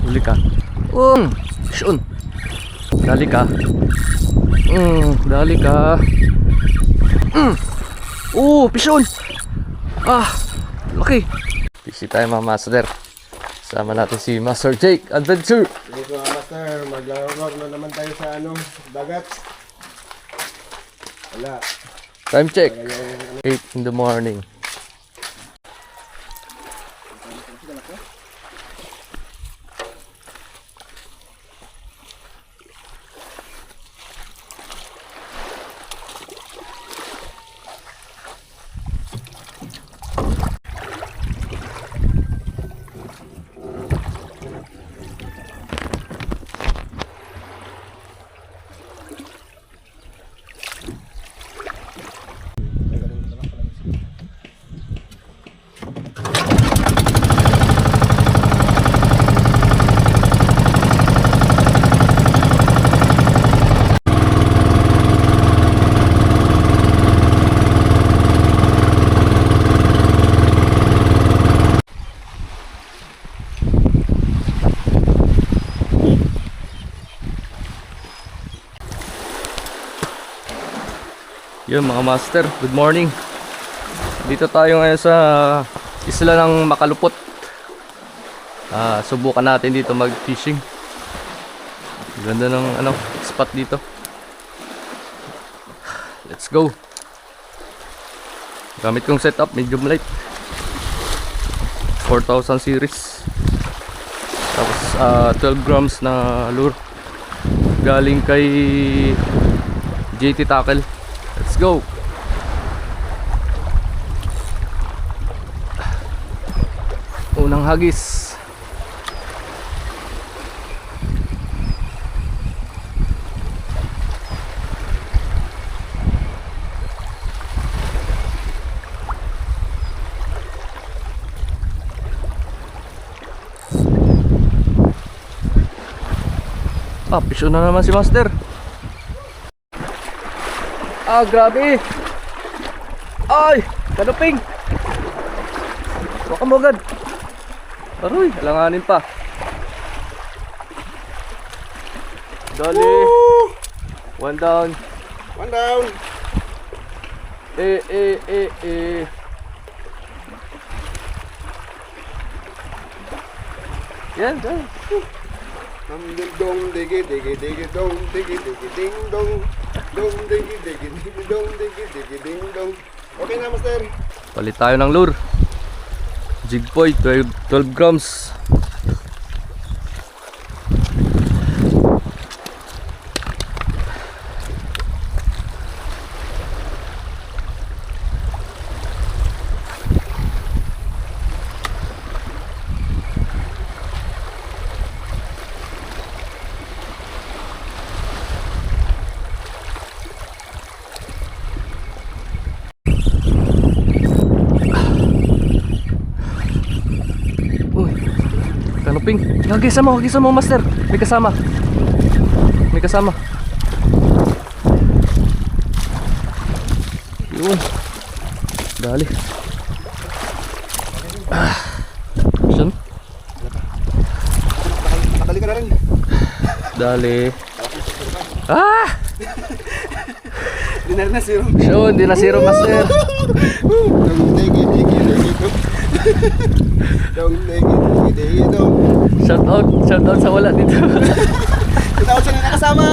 Huli ka. Shun. Dali ka. Dali ka. Pishon. Laki. Busy tayo mga master. Sama natin si Master Jake Adventure. Sige mga master, maglalaro na naman tayo sa dagat. Wala. Time check. 8 in the morning. Yun mga master, good morning. Dito tayo ngayon sa isla ng Makalupot. Subukan natin dito mag fishing. Ganda ng spot dito. Let's go. Gamit kong setup, medium light 4000 series. Tapos 12 grams na lure galing kay JT Tackle. Let's go. Unang hagis. Pisyo na naman si Master. Grabe. Ay, kanuping. Baka mo agad. Aroy, alanganin pa. Dali. One down. One down. Yan, dali. Dong digi digi digi dong digi digi ding dong. Dong digi digi digi dong digi digi ding dong. Okay na master. Palit tayo ng lure. Jigpoy 12 grams. Kanuping. Hagisa mo master. May kasama. Yun. Dali. Saan? Nakali ka na rin. Dali. Di na rin na zero. Sure, hindi na zero master. Dong digi digi digi dong. Dong digi digi digi dong. Shout out sa wala dito. Kita ko siya na nakasama.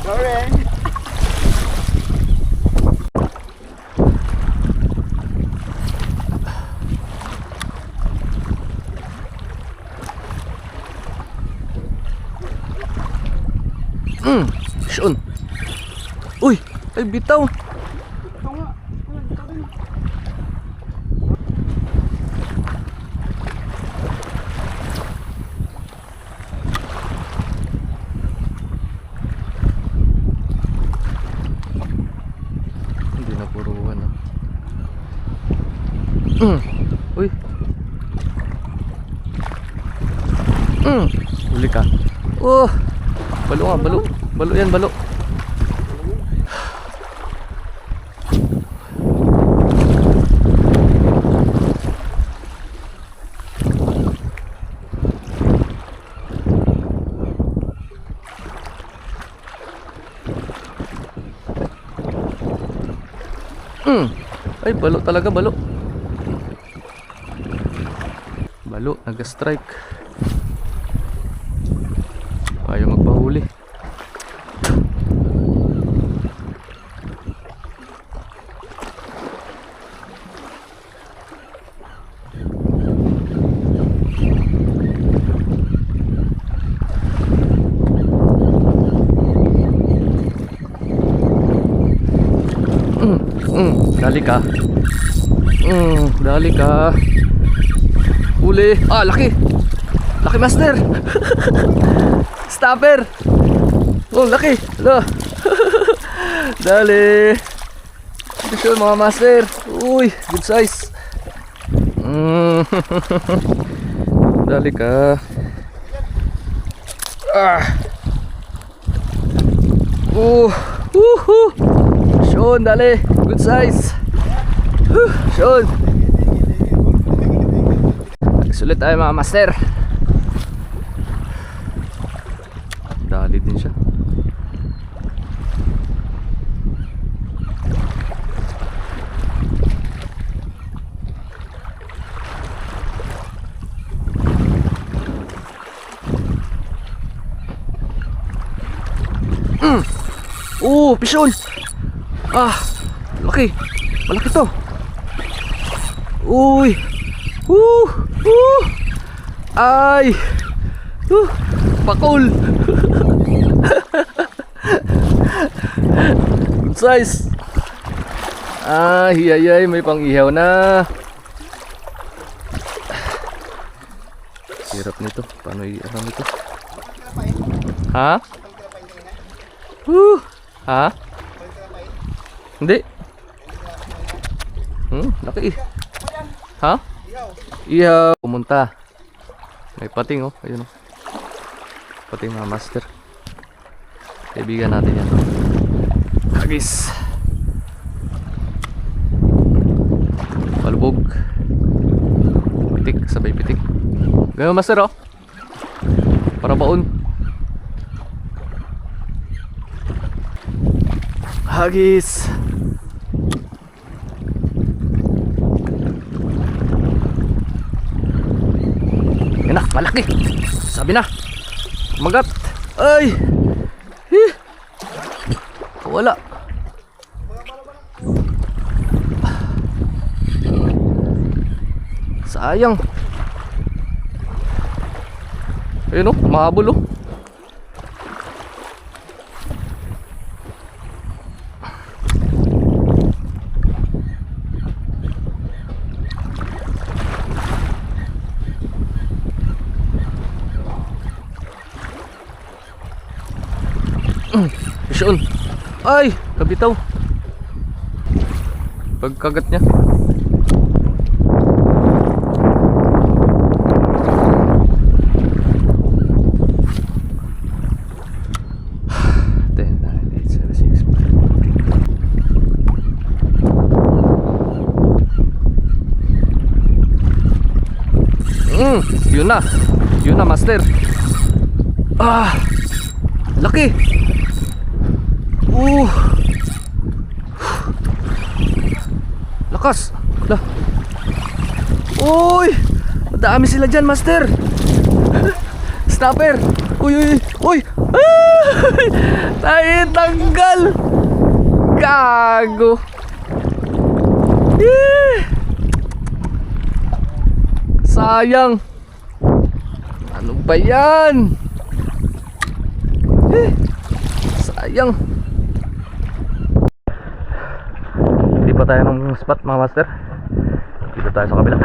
Sorry. Shun. Uy, ay bitaw. Hindi na puruan. Uy. Huli ka. Balo nga, balo. Balo yan, balo. Ay, balo talaga, balo. Balo, nag-strike. Ayaw magpahuli. Dali ka. Dali ka. Huli. Ah, laki. Laki, master. Stopper. Oh, laki. Hala. Dali. Ito siya, mga master. Uy, good size. Dali ka. Ah. Woohoo. Sean, dali. Good size. Sean. Nagsulit tayo, mga master. Dali din siya. Pison. Ah, laki. Malaki to. Uy. Ay. Pakul. Good size. Ay, may pang-ihaw na. Hirap nito. Paano i-aram ito? Ha? Ha? Hindi. Laki. Ha? Ihaw. Pumunta. May pating, oh. Ayun, oh. Pating, mga master. Kaibigan natin yan. Agis. Palubog. Pitik. Sabay pitik. Ganyan, master, oh. Para baon. Hagis. Yan na, malaki. Sabi na. Magat. Ay. Wala. Sayang. Ayun, oh, mahabol, oh. Fish-on. Ay, kabitaw. Pagkagat niya. Yun na. Yun na, master. Laki. Lakas. Lah. Uy, madami sila dyan, master. Snapper. Uy. Tayo tanggal. Gago. Sayang. Ano ba yan? Sayang. Hindi pa tayo ng spot, mga master. Dito tayo sa kabila.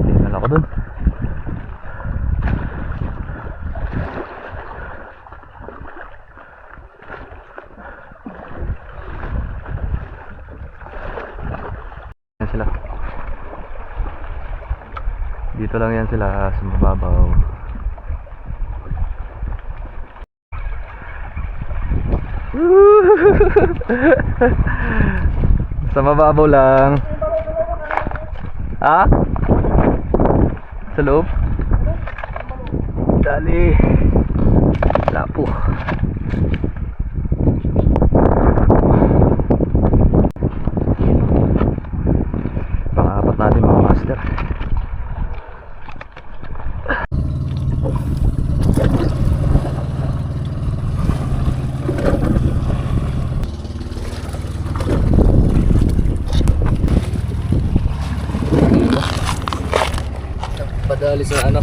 Tingnan ako dun. Yan sila. Dito lang yan sila sa mababaw. Sa mababaw lang. Ha? Sa loob? Dali. Lapo. sumali sa ano.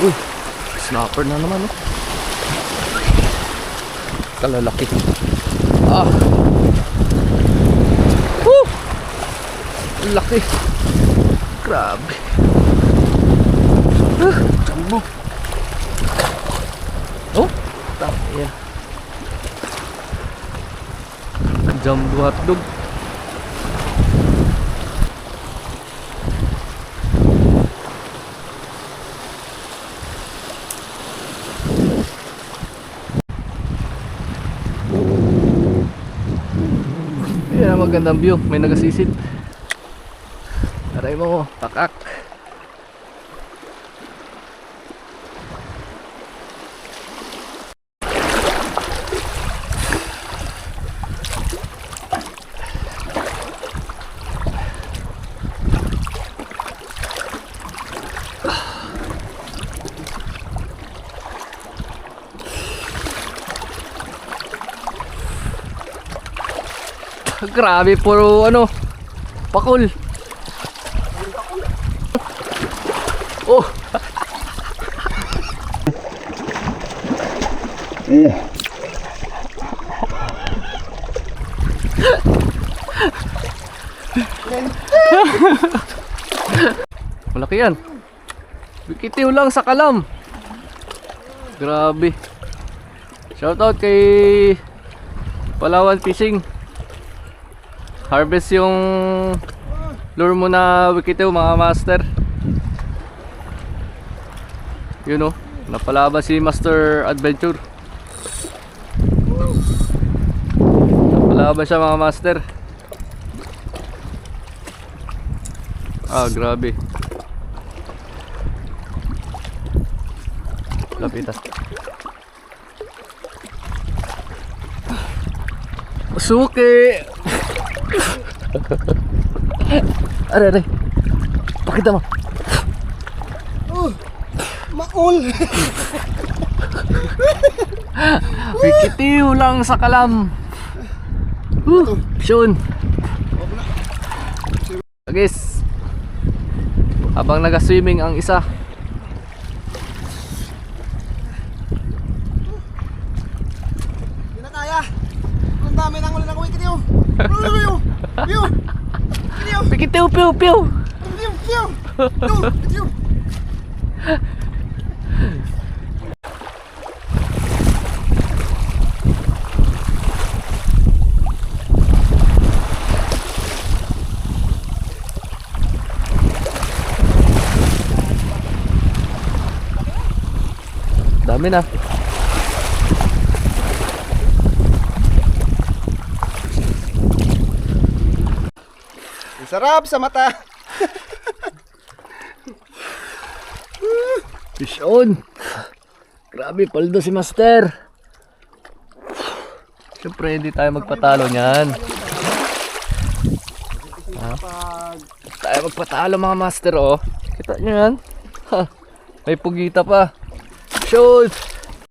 Uy, snapper na naman oh. Kalalaki. Ah. Woo! Laki. Grabe. Jumbo. Oh, yan. Jumbo hotdog. Yan ang magandang view, may nagasisid. Aray mo, pakak. Grabe, puro ano, pakul. Oh. Malaki yan. Bikitiw lang sa kalam. Grabe. Shoutout kay Palawan Fishing. Harvest yung lure mo na wikitiw mga master. Yun o, napalaban si Master Adventure. Napalaban siya mga master. Ah, grabe. Lapitan. Suki! Aray. Pakita mo. Maul! Bikitiw lang sa kalam. Shun. Guys, habang naga-swimming ang isa. Hindi na kaya. Ang dami nang ulit ng wikitiw. Bikitiw, piu, piu. Dami na. Sarap sa mata. Fish on. Grabe, paldo si Master. Siyempre, hindi tayo magpatalo niyan. Tayo magpatalo mga master, oh. Kita nyo yan? Ha, may pugita pa. Shoot!